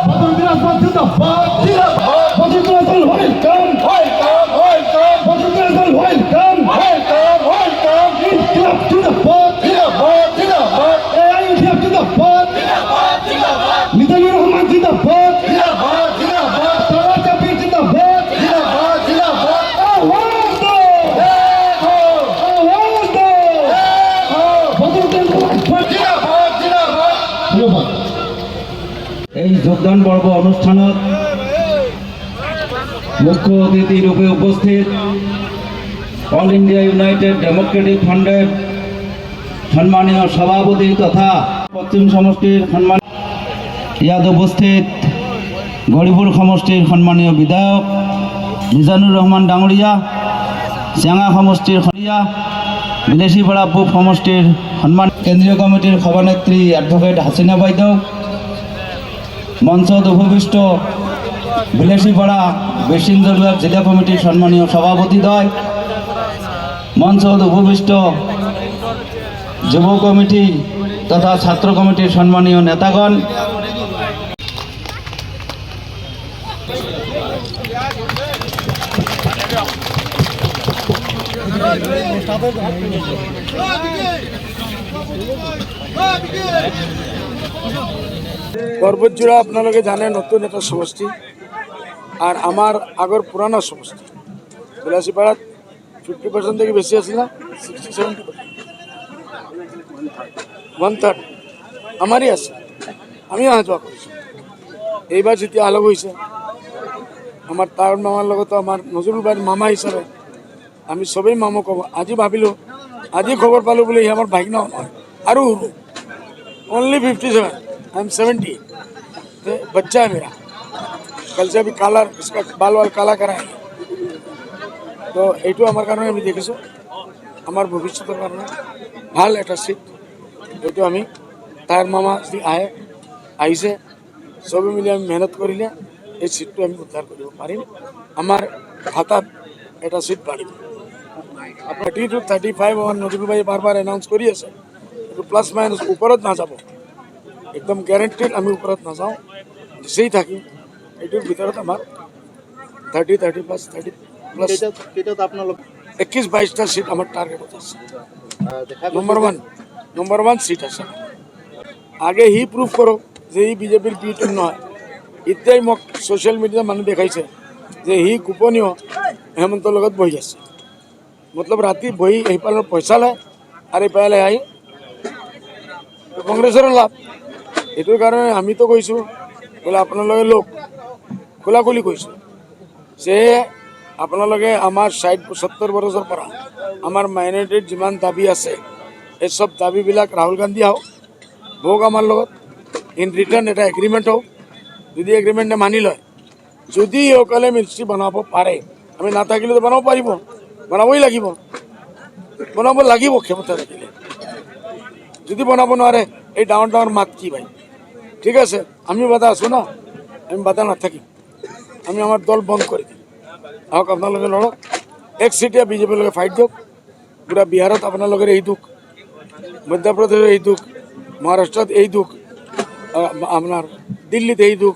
Badru Dinaswar Zindabad. Badru Dinaswar welcome. Badru Dinaswar welcome. Inkilab Zindabad. AIUDF Zindabad. Mizanur Rahman Zindabad. Tawa Kabir Zindabad. Awaz do. Badru Dinaswar welcome. এই যোগদান পর্ব অনুষ্ঠানত মুখ্য অতিথি রূপে উপস্থিত অল ইন্ডিয়া ইউনাইটেড ডেমোক্রেটিক ফ্রন্টের সম্মানীয় সভাপতি তথা পশ্চিম সমষ্টির সম্মান ইয়াদ উপস্থিত গরিপুর সমষ্টির সম্মানীয় বিধায়ক মিজানুর রহমান ডাঙরিয়া, চেঙা সমষ্টির খরিয়া, বিদেশীপাড়া পূব সমষ্টির সম্মান কেন্দ্রীয় কমিটির সভানেত্রী এডভোকেট হাসিনা বাইদেউ, মঞ্চত উপবিষ্ট বিলাসীপাড়া বেশিন্দরবাগ জেলা কমিটির সম্মানীয় সভাপতিদ্বয়, মঞ্চত উপবিষ্ট যুব কমিটি তথা ছাত্র কমিটির সম্মানীয় নেতাগণ, পর্বতজোড়া আপনারা জানেন নতুন একটা সমষ্টি আর আমার আগর পুরানো সমষ্টি বিলাসীপাড়া 50% থেকে বেশি আছে না 60-70% 1/3 আমারই আছে। আমি অহা যোৱা কৰিছোঁ। এইবাৰ যেতিয়া আলগ হৈছে আমাৰ তাৰ মামাৰ লগতো আমাৰ নজৰুল বাৰীৰ মামা হিচাপে আমি সবেই মামা ক'ব। আজি ভাবিলোঁ আজি খবৰ পালোঁ বুলি আমাৰ ভাগিনা নহয় আৰু ओनली 57 आई एम 70 तो बच्चा है मेरा। कल से अभी काला इसका बाल वाल काला कराए तो এইটো আমার কারণে আমি দেখিছোঁ আমার ভবিষ্যতের কারণে ভাল এটা সিট এইটো আমি তার মামা যদি আহিছে সবে মিলি আমি মেহনত কৰিলে এই সিটটো আমি উদ্ধাৰ কৰিব পাৰিম। আমাৰ খাতাত এটা সিট বাঢ়িব। 30 to 35 আমাৰ নজৰুল ভাই বাৰবাৰ এনাউন্স কৰি আছে প্লাস মাইনাস ওপৰত নাযাব একদম গ্যাৰেন্টেড আমি ওপৰত নাযাওঁ নিচেই থাকিম এইটোৰ ভিতৰত আমাৰ 30 প্লাস 30 প্লাস 21-22টা সিট আমার টার্গেটত আছে। নম্বর ওয়ান সিট আছে। আগে হি প্রুফ করো যে হি বিজেপির বিটিম নহয়। এতিয়াই মোক সোশ্যাল মিডিয়া মানুহ দেখাইছে যে হি গোপনীয় হেমন্তৰ লগত বহি আছে। মতলব ৰাতি বহি এইফালৰ পইচা লয় আৰু এইফালে আহি কংগ্ৰেসেৰ লাভ। এইটোৰ কাৰণে আমি তো কৈছোঁ বোলে আপোনালোকে লোক খোলাখুলি কৈছোঁ যে আপোনালোকে আমাৰ 60-70 বছৰৰ পৰা আমাৰ মাইনৰিটিৰ যিমান দাবী আছে এই সব দাবীবিলাক ৰাহুল গান্ধী আহক ভোগ আমাৰ লগত ইন ৰিটাৰ্ণ এটা এগ্ৰিমেণ্ট হওক। যদি এগ্ৰিমেণ্টে মানি লয় যদি অকলে মিনিষ্ট্ৰী বনাব পাৰে আমি নাথাকিলেতো বনাব পাৰিব বনাবই লাগিব ক্ষমতা থাকিলে। যদি বনাব নোৱাৰে এই ডাঙৰ ডাঙৰ মাত কি ভাই ঠিক আছে আমি বাধা আছো না আমি বাধা নাথাকিম আমি আমার দল বন্ধ করে দিই আহক আপোনালোকে লড়ক এক সিটিয়া বিজেপির লগে ফাইট দিয়ক। পুরা বিহারত আপোনালোকের এই দুখ মধ্যপ্রদেশের এই দুখ মহারাষ্ট্রত এই দুখ আপনার দিল্লিতে এই দুখ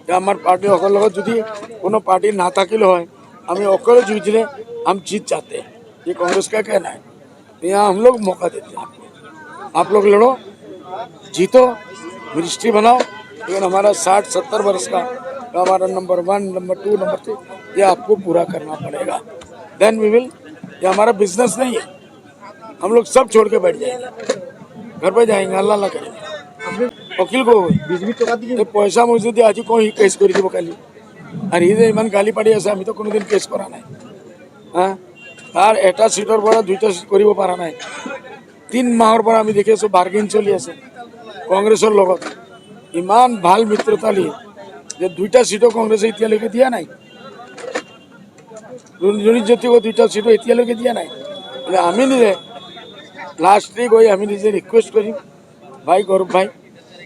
যে আমার পার্টি অকল লগত যদি কোনো पार्टी ना থাকিলে হয় আমি অকলে জুঝলে हम जीत जाते हैं। ये कांग्रेस का कहना है। यहाँ हम लोग मौका देते हैं आप लोग लड़ो जीतो मिनिस्ट्री बनाओ लेकिन हमारा 60-70 वर्ष का हमारा नंबर 1 नंबर 2 नंबर 3 ये आपको पूरा करना पड़ेगा। Then we will. ये हमारा बिजनेस नहीं है हम लोग सब छोड़ के बैठ जाएंगे घर पे जाएंगे अल्लाह अल्लाह करेंगे। वकील को पैसा मुझे দিয়ে আজি কোন কেস করে দিব কালি আর এই যে ইমান গালি পাড়ি আছে আমি তো কোনোদিন কেস করা নাই। হ্যাঁ তার এটা সিটৰ পৰা দুইটা সিট কৰিব পাৰা নাই। 3 মাহৰ পৰা আমি দেখি আছো বার্গেন চলি আছে কংগ্রেসের লগত ইমান ভাল মিত্রতা নিয়ে যে দুইটা সিটও কংগ্রেসে এতিয়ালৈকে দিয়া নাই। জ্যোতিকো দুইটা সিটও এতিয়ালৈকে দিয়া নাই। আমি নিজে লাস্টে গৈ আমি নিজে রিকোয়েস্ট করিম ভাই গৌরব ভাই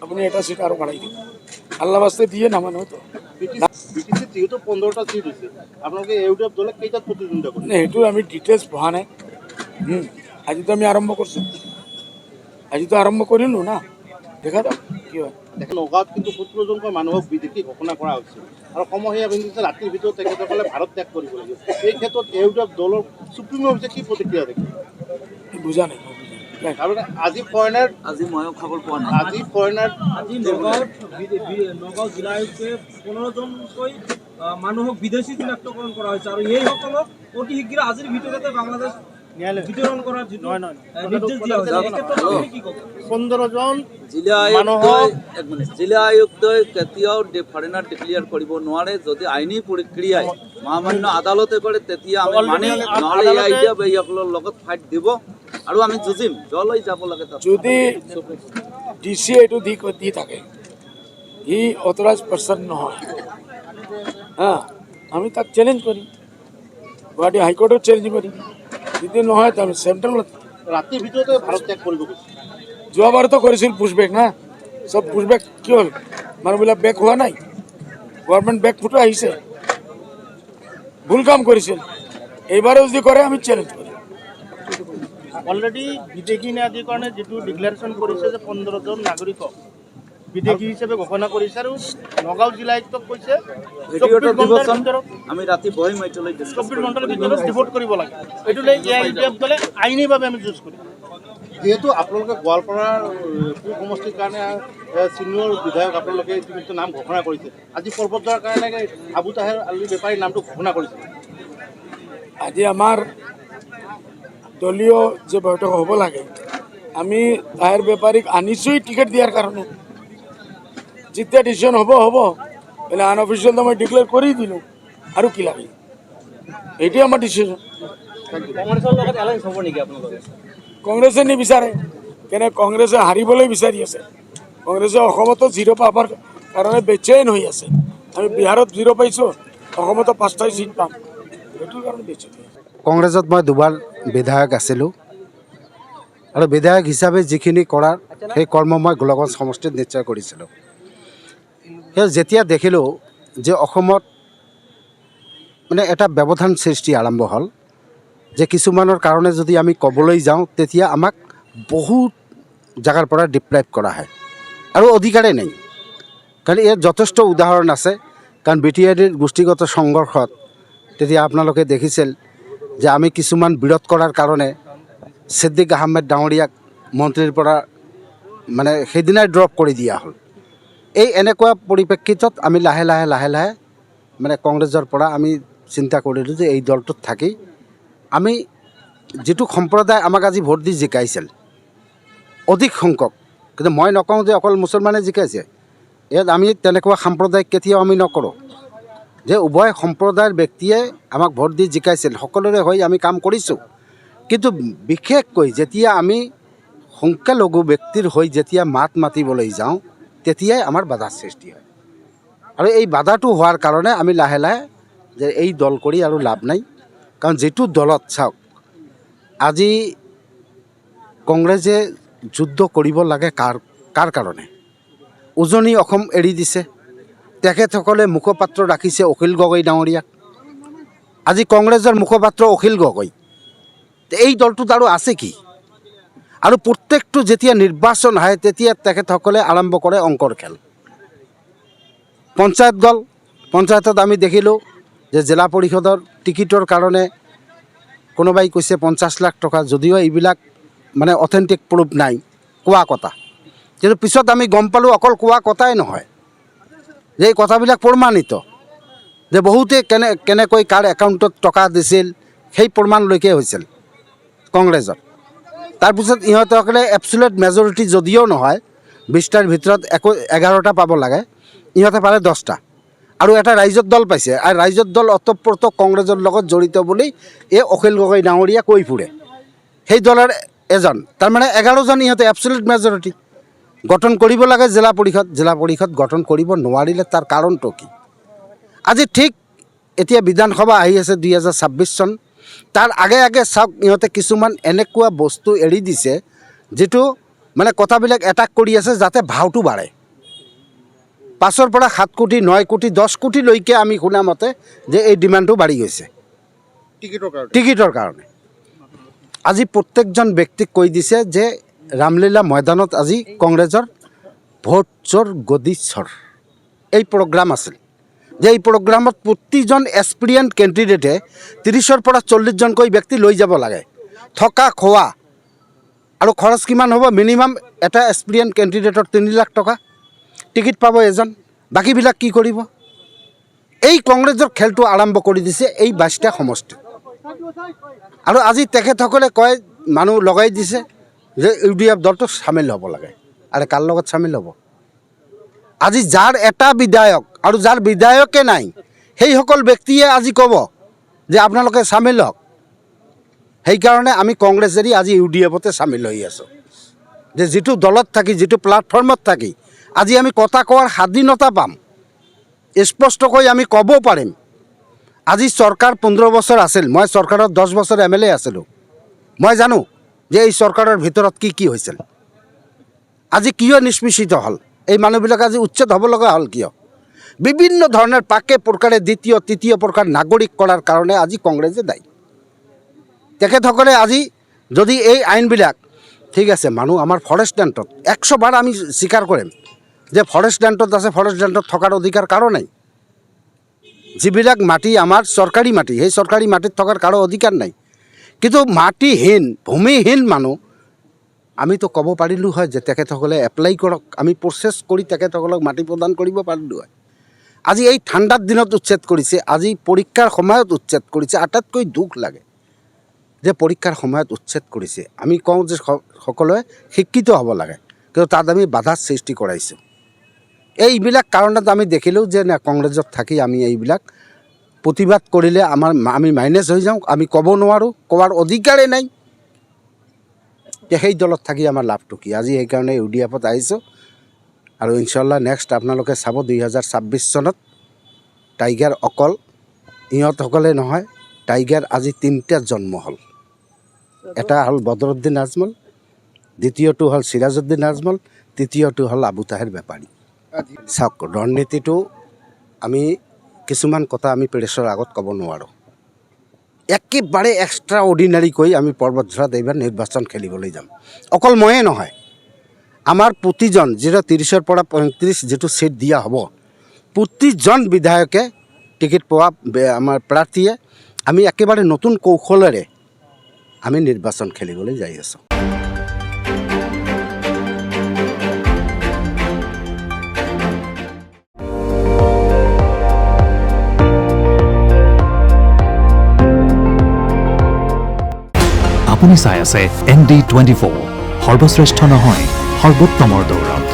আপনি এটা সিট আরো বাড়াই দিন আল্লাহ বাস্তে দিয়ে না মানে হতো যেহেতু 15টা সিট হয়েছে আপনাকে ইউটিউব দলে কেইটা প্রতিদ্বন্দ্বিতা করেন এইটো আমি ডিটেলস পঢ়া নাই। আজি তো আমি আরম্ভ করছি আজি তো আরম্ভ করিলো না দেখা যাক। কি হয় দেখেন নগাঁৱত কিন্তু 17জনকৈ মানুহক বিদেশী ঘোষণা কৰা হৈছে আৰু সমূহীয়া বিন্দুতে ৰাতিৰ ভিতৰত তেখেতসকলে ভাৰত ত্যাগ কৰিব লাগিব। এই ক্ষেত্ৰত ইউডিএফ দলৰ চুপ্ৰিমো অফিচে কি প্ৰতিক্ৰিয়া দেখে? বুজা নাই তাৰমানে আজি ফৰেনাৰ আজি ময়ো খবৰ পোৱা নাই। আজি ফৰেনাৰ আজি নগাঁও জিলা আয়ুক্তে 15জনকৈ মানুহক বিদেশী চিনাক্তকৰণ কৰা হৈছে আৰু এইসকলক অতি শীঘ্ৰে আজিৰ ভিতৰতে বাংলাদেশ বিতৰণ কৰাৰ যিটো নিৰ্দেশ দিয়া হৈছে, এই ক্ষেত্ৰত আপুনি কি ক'ব? 15জন জিলা জিলা আয়ুক্তই কেতিয়াও ফৰেনাৰ ডিক্লেয়াৰ কৰিব নোৱাৰে। যদি আইনী প্ৰক্ৰিয়াই মহামান্য আদালতে কৰে তেতিয়া আমি মানিম, নহ'লে এইসকলৰ লগত ফাইট দিব আৰু আমি যুঁজিম যলৈ যাব লাগে তাত। যদি ডিচি এইটো দি থাকে ই অথৰাইজ পাৰ্চন নহয়, আমি তাক চেলেঞ্জ কৰিম, গুৱাহাটী হাইকোৰ্টত চেলেঞ্জ কৰিম। যদি নহয় তো আমি চেণ্ট্ৰেলত ৰাতিৰ ভিতৰতে ভাৰত ত্যাগ কৰিব গৈছে। যোৱাবাৰতো কৰিছিল পুছবেক না, চব পুছবেক কি হ'ল, মানুহবিলাক বেক হোৱা নাই, গভৰ্ণমেণ্ট বেক ফুটো আহিছে, ভুল কাম কৰিছিল। এইবাৰো যদি কৰে আমি চেলেঞ্জ কৰিম। অলৰেডি বিদেশী ন্যায়াধিকৰণে যিটো ডিক্লেৰেশ্যন কৰিছে যে 15জন নাগৰিকক বিদেশী হিচাপে ঘোষণা কৰিছে আৰু নগাঁও জিলা আয়ুক্তক কৈছে ভিডিঅ'টো 24 ঘণ্টাৰ দিবচোন, ভিতৰত আমি ৰাতি বহিম এইটোলৈ ডিছকাছ 24 ঘণ্টাৰ ভিতৰত ৰিপৰ্ট কৰিব লাগে। এইটো লৈ ইউডিএফ দলে আইনীভাৱে আমি যুঁজ কৰিম। যিহেতু আপোনালোকে গোৱালপাৰাৰ পূব সমষ্টিৰ কাৰণে ছিনিয়ৰ বিধায়ক আপোনালোকে ইতিমধ্যে নাম ঘোষণা কৰিছে, আজি পৰ্বতৰ কাৰণে আবু তাহেৰ আলী বেপাৰীৰ নামটো ঘোষণা কৰিছে। আজি আমাৰ দলীয় যে বৈঠক হ'ব লাগে, আমি তাহেৰ বেপাৰীক আনিছোঁই টিকেট দিয়াৰ কাৰণে। যেতিয়া ডিচিশ্যন হ'ব বোলে আনঅফিচিয়েল মই ডিক্লেয়াৰ কৰি দিলোঁ, আৰু কি লাগে, এইটোৱে আমাৰ ডিচিশ্যন। কংগ্ৰেছৰ লগত এলায়েন্স হ'ব নেকি আপোনালোকে? কংগ্ৰেছে নিবিচাৰে, কেনে কংগ্ৰেছে হাৰিবলৈ বিচাৰি আছে। কংগ্ৰেছে অসমতো 0 পাবৰ কাৰণে বেচেইন হৈ আছে। আমি বিহাৰত 0 পাইছোঁ, অসমতো 5টাই চিট পাম, সেইটো কাৰণে বেচেইন হৈ আছে। কংগ্ৰেছত মই দুবাৰ বিধায়ক আছিলোঁ আৰু বিধায়ক হিচাপে যিখিনি কৰাৰ সেই কৰ্ম মই গোলাগঞ্জ সমষ্টিত নিশ্চয় কৰিছিলোঁ। সেই যেতিয়া দেখিলোঁ যে অসমত মানে এটা ব্যৱধান সৃষ্টি আৰম্ভ হ'ল, যে কিছুমানৰ কাৰণে যদি আমি ক'বলৈ যাওঁ তেতিয়া আমাক বহুত জেগাৰ পৰা ডিপ্ৰাইভ কৰা হয় আৰু অধিকাৰেই নাই। কাৰণ ইয়াত যথেষ্ট উদাহৰণ আছে। কাৰণ BTIDৰ গোষ্ঠীগত সংঘৰ্ষত তেতিয়া আপোনালোকে দেখিছিল যে আমি কিছুমান বিৰোধ কৰাৰ কাৰণে ছিদ্দিক আহমেদ ডাঙৰীয়াক মন্ত্ৰীৰ পৰা মানে সেইদিনাই ড্ৰপ কৰি দিয়া হ'ল। এই এনেকুৱা পৰিপ্ৰেক্ষিতত আমি লাহে লাহে মানে কংগ্ৰেছৰ পৰা আমি চিন্তা কৰিলোঁ যে এই দলটোত থাকি আমি যিটো সম্প্ৰদায় আমাক আজি ভোট দি জিকাইছিল অধিক সংখ্যক, কিন্তু মই নকওঁ যে অকল মুছলমানে জিকাইছে, ইয়াত আমি তেনেকুৱা সাম্প্ৰদায়িক কেতিয়াও আমি নকৰোঁ, যে উভয় সম্প্ৰদায়ৰ ব্যক্তিয়ে আমাক ভোট দি জিকাইছিল, সকলোৰে হৈ আমি কাম কৰিছোঁ। কিন্তু বিশেষকৈ যেতিয়া আমি সংখ্যালঘু ব্যক্তিৰ হৈ যেতিয়া মাত মাতিবলৈ যাওঁ তেতিয়াই আমাৰ বাধাৰ সৃষ্টি হয়। আৰু এই বাধাটো হোৱাৰ কাৰণে আমি লাহে যে এই দল কৰি আৰু লাভ নাই। কাৰণ যিটো দলত চাওক, আজি কংগ্ৰেছে যুদ্ধ কৰিব লাগে কাৰ কাৰণে? উজনি অসম এৰি দিছে, তেখেতসকলে মুখপাত্ৰ ৰাখিছে অখিল গগৈ ডাঙৰীয়াক। আজি কংগ্ৰেছৰ মুখপাত্ৰ অখিল গগৈ, এই দলটোত আৰু আছে কি? আৰু প্ৰত্যেকটো যেতিয়া নিৰ্বাচন হয় তেতিয়া তেখেতসকলে আৰম্ভ কৰে অংকৰ খেল। পঞ্চায়ত দল, পঞ্চায়তত আমি দেখিলোঁ যে জিলা পৰিষদৰ টিকেটৰ কাৰণে কোনোবাই কৈছে 50 লাখ টকা, যদিও এইবিলাক মানে অথেণ্টিক প্ৰুফ নাই, কোৱা কথা। কিন্তু পিছত আমি গম পালোঁ অকল কোৱা কথাই নহয়, যে এই কথাবিলাক প্ৰমাণিত, যে বহুতে কেনেকৈ কাৰ একাউণ্টত টকা দিছিল সেই প্ৰমাণলৈকে হৈছিল কংগ্ৰেছত। তাৰপিছত ইহঁতসকলে এবছলিউট মেজৰিটি যদিও নহয়, 20টাৰ ভিতৰত 11টা পাব লাগে, ইহঁতে পাৰে 10টা, আৰু এটা ৰাইজৰ দল পাইছে। আৰু ৰাইজৰ দল অতঃপ্ৰত কংগ্ৰেছৰ লগত জড়িত বুলি এই অখিল গগৈ ডাঙৰীয়া কৈ ফুৰে, সেই দলৰ এজন। তাৰমানে 11জন ইহঁতে এবছলিউট মেজৰিটি গঠন কৰিব লাগে জিলা পৰিষদ গঠন কৰিব নোৱাৰিলে তাৰ কাৰণটো কি? আজি ঠিক এতিয়া বিধানসভা আহি আছে 2026 চন, তাৰ আগে চাওক ইহঁতে কিছুমান এনেকুৱা বস্তু এৰি দিছে যিটো মানে কথাবিলাক এটাক কৰি আছে যাতে ভাওটো বাঢ়ে। 5ৰ পৰা 7 কোটি 9 কোটি 10 কোটিলৈকে আমি শুনা মতে যে এই ডিমাণ্ডটো বাঢ়ি গৈছে টিকেটৰ কাৰণে। আজি প্ৰত্যেকজন ব্যক্তিক কৈ দিছে যে ৰামলীলা ময়দানত আজি কংগ্ৰেছৰ ভোট চোৰ গদি চোৰ এই প্ৰগ্ৰাম আছিল যে এই প্ৰগ্ৰামত প্ৰতিজন এক্সপিৰিয়েন্স কেণ্ডিডেটে 30-ৰ পৰা 40জনকৈ ব্যক্তি লৈ যাব লাগে থকা খোৱা আৰু খৰচ কিমান হ'ব মিনিমাম এটা এক্সপিৰিয়েন্স কেণ্ডিডেটৰ 3 লাখ টকা টিকিট পাব এজন বাকীবিলাক কি কৰিব এই কংগ্ৰেছৰ খেলটো আৰম্ভ কৰি দিছে এই 22টা সমষ্টি আৰু আজি তেখেতসকলে কয় মানুহ লগাই দিছে যে ইউডিএফ দলটো সামিল হ'ব লাগে আৰু কাৰ লগত সামিল হ'ব আজি যাৰ এটা বিধায়ক আৰু যাৰ বিধায়কে নাই সেইসকল ব্যক্তিয়ে আজি ক'ব যে আপোনালোকে সামিল হওক সেইকাৰণে আমি কংগ্ৰেছ এৰি আজি ইউডিএফতে সামিল হৈ আছোঁ যে যিটো দলত থাকি যিটো প্লেটফৰ্মত থাকি আজি আমি কথা কোৱাৰ স্বাধীনতা পাম স্পষ্টকৈ আমি ক'ব পাৰিম আজি চৰকাৰ 15 বছৰ আছিল মই চৰকাৰত 10 বছৰ এমএলএ আছিলোঁ মই জানো যে এই চৰকাৰৰ ভিতৰত কি হৈছিল আজি কিয় নিষ্পেষিত হ'ল এই মানুহবিলাক আজি উচ্ছেদ হ'ব লগা হ'ল কিয় বিভিন্ন ধৰণৰ পাকে প্ৰকাৰে দ্বিতীয় তৃতীয় প্ৰকাৰ নাগৰিক কৰাৰ কাৰণে আজি কংগ্ৰেছে দায়ী তেখেতসকলে আজি যদি এই আইনবিলাক ঠিক আছে মানুহ আমাৰ ফৰেষ্ট লেণ্ডত 100 বাৰ আমি স্বীকাৰ কৰিম যে ফৰেষ্ট লেণ্ডত আছে ফৰেষ্ট লেণ্ডত থকাৰ অধিকাৰ কাৰো নাই যিবিলাক মাটি আমাৰ চৰকাৰী মাটি সেই চৰকাৰী মাটিত থকাৰ কাৰো অধিকাৰ নাই কিন্তু মাটিহীন ভূমিহীন মানুহ আমিতো ক'ব পাৰিলোঁ হয় যে তেখেতসকলে এপ্লাই কৰক আমি প্ৰচেছ কৰি তেখেতসকলক মাটি প্ৰদান কৰিব পাৰিলোঁ হয় আজি এই ঠাণ্ডাৰ দিনত উচ্ছেদ কৰিছে আজি পৰীক্ষাৰ সময়ত উচ্ছেদ কৰিছে আটাইতকৈ দুখ লাগে যে পৰীক্ষাৰ সময়ত উচ্ছেদ কৰিছে আমি কওঁ যে সকলোৱে শিক্ষিত হ'ব লাগে কিন্তু তাত আমি বাধাৰ সৃষ্টি কৰাইছোঁ এইবিলাক কাৰণত আমি দেখিলোঁ যে না কংগ্ৰেছত থাকি আমি এইবিলাক প্ৰতিবাদ কৰিলে আমি মাইনাছ হৈ যাওঁ আমি ক'ব নোৱাৰোঁ কোৱাৰ অধিকাৰেই নাই সেই দলত থাকি আমাৰ লাভটো কি আজি সেইকাৰণে ইউডিএফত আহিছোঁ আৰু ইনশাল্লাহ নেক্সট আপোনালোকে চাব 2026 চনত টাইগাৰ অকল ইহঁতসকলে নহয় টাইগাৰ আজি 3টা জন্ম হ'ল এটা হ'ল বদৰুদ্দিন আজমল দ্বিতীয়টো হ'ল সিৰাজউদ্দিন আজমল তৃতীয়টো হ'ল আবু তাহেৰ বেপাৰী চাওক ৰণনীতিটো আমি কিছুমান কথা আমি প্ৰেছৰ আগত ক'ব নোৱাৰোঁ একেবাৰে এক্সট্ৰা অৰ্ডিনাৰীকৈ আমি পৰ্বতঝৰাত এইবাৰ নিৰ্বাচন খেলিবলৈ যাম অকল ময়ে নহয় আমাৰ প্ৰতিজন যিটো 30-ৰ পৰা 35 যিটো ছিট দিয়া হ'ব প্ৰতিজন বিধায়কে টিকিট পোৱা আমাৰ প্ৰাৰ্থীয়ে আমি একেবাৰে নতুন কৌশলেৰে আমি নিৰ্বাচন খেলিবলৈ যাই আছোঁ আপুনি চাই আছে ND24 সৰ্বশ্ৰেষ্ঠ নহয় সৰ্বোত্তমৰ দৌৰত